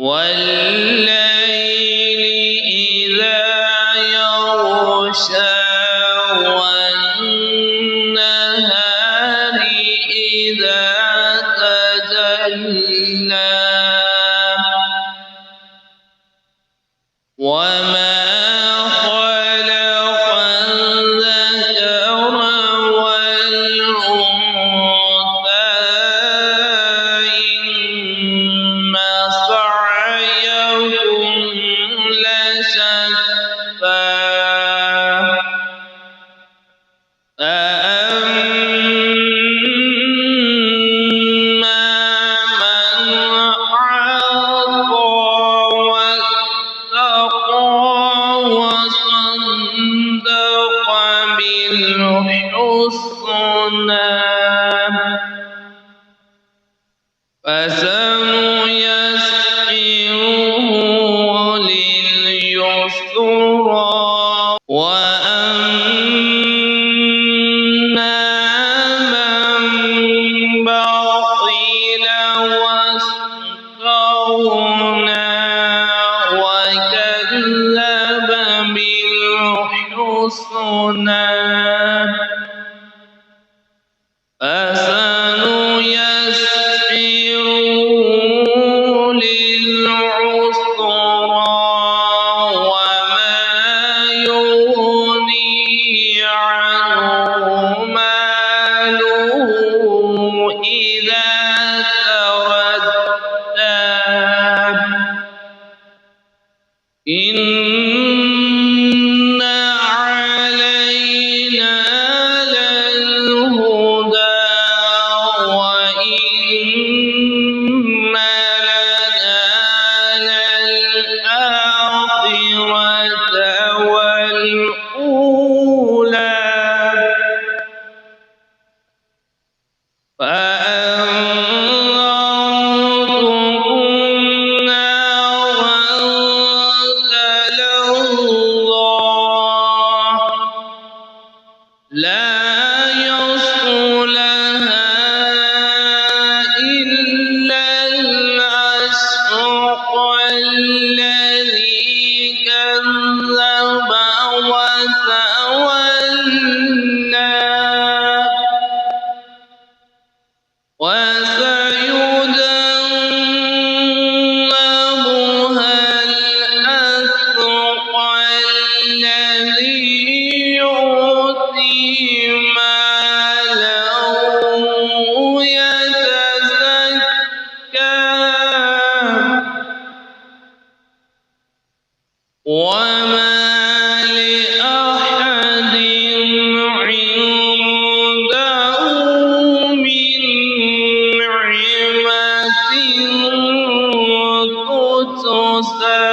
والليل إذا يغشى والنهار إذا تجلى وما خلق الذكر والأنثى إن سعيكم لشتى فأما من أعطى وصدق بالحسنى فسنيسره لليسرى وأما من بخل واستغنى وكذب بالحسنى فسنيسره للعسرى وما يغني عنه ماله إذا تردى إن علينا للهدى وإن لنا للآخرة والأولى فأنذرتكم نارا لا يصلها إلا الأشقى الذي كذب وتولى وسيجنبها الأتقى الذي يؤتي ماله يتزكى وما لأحد عنده من نعمة تجزى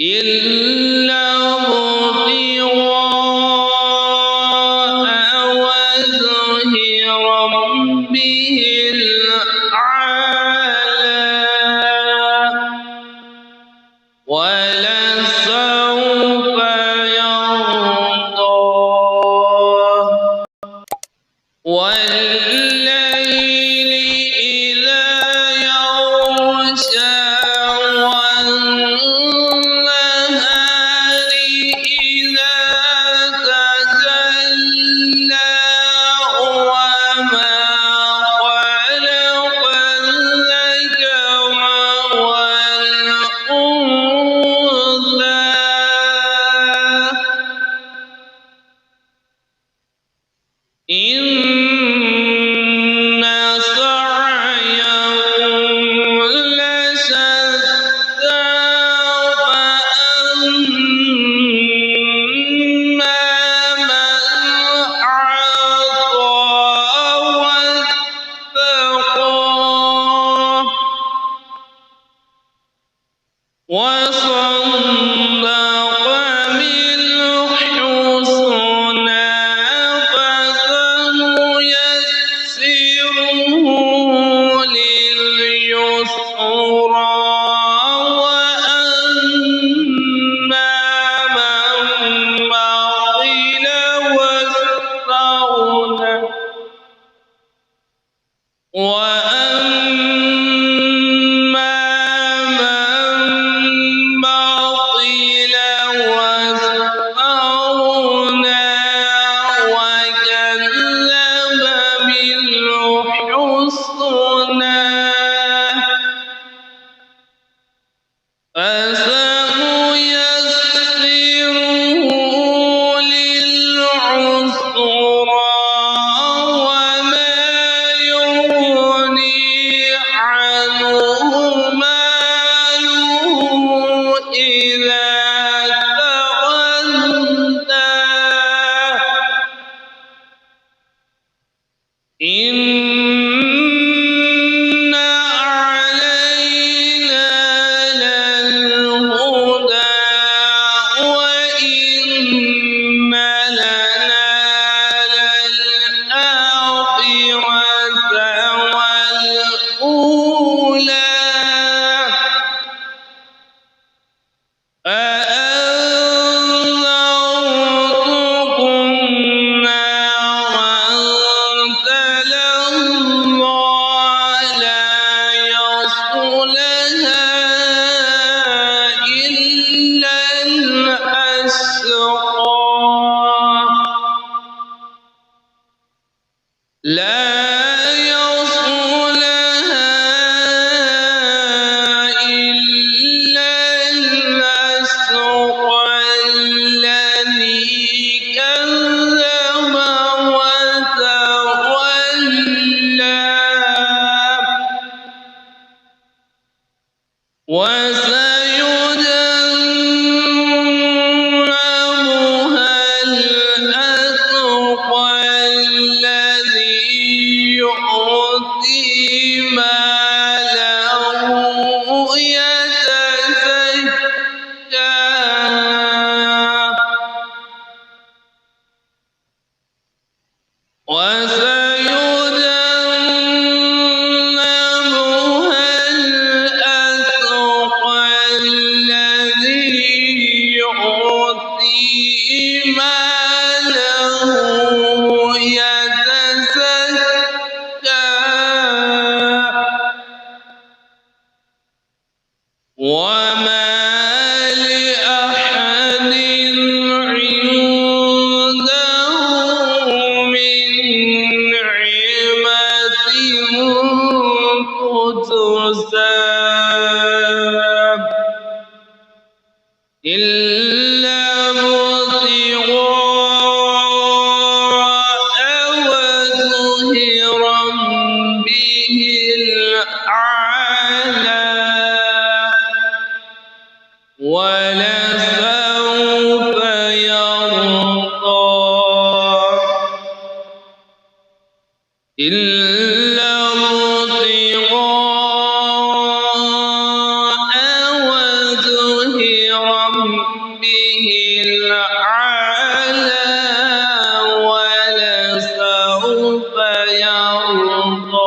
إلا ابتغاء وجه ربه الأعلى ولسوف يرضى والليل إذا يغشى والنهار إذا تجلى وما خلق الذكر والأنثى إن سعيكم لشتى فأما من أعطى واتقى وصدق بالحسنى فسنيسره لليسرى وأما من بخل واستغنى وأما وسيجنبها الأتقى الذي يؤتي ماله يتزكى وما لأحد عنده من نعمة تجزى إلا ابتغاء وجه ربه الأعلى ولسوف يرضى إلا ابتغاء وجه ربه الأعلى ولسوف يرضى.